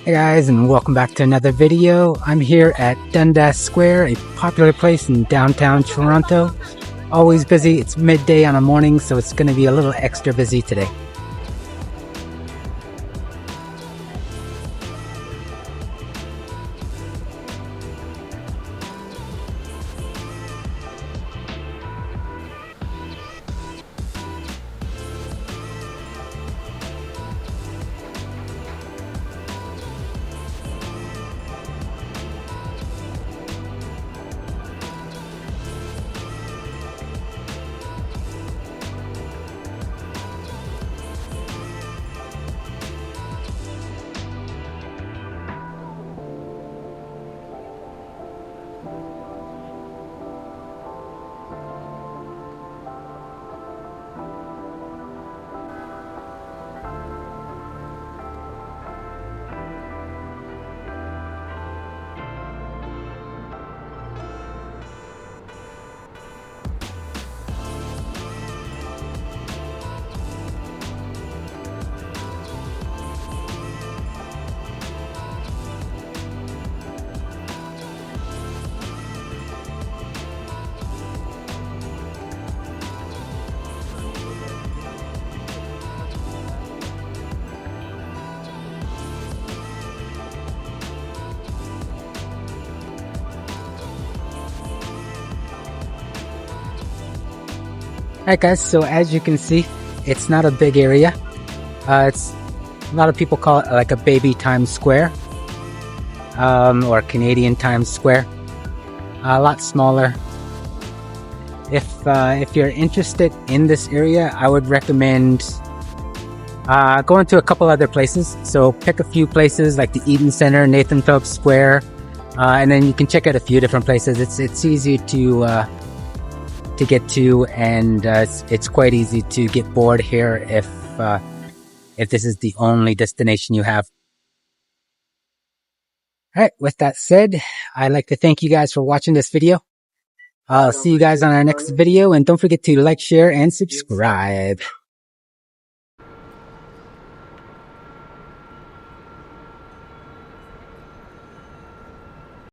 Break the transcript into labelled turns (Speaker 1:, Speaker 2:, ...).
Speaker 1: Hey guys, and welcome back to another video. I'm here at Dundas Square, a popular place in downtown Toronto. Always busy. It's midday on a morning, so it's going to be a little extra busy today. Alright guys, so as you can see, it's not a big area. It's a lot of people call it like a baby Times Square, or Canadian Times Square. A lot smaller. If you're interested in this area, I would recommend going to a couple other places. So pick a few places like the Eaton Center, Nathan Phillips Square, and then you can check out a few different places. It's easy to get to, and it's quite easy to get bored here if this is the only destination you have. Alright, with that said, I'd like to thank you guys for watching this video. I'll see you guys on our next video, and don't forget to like, share, and subscribe.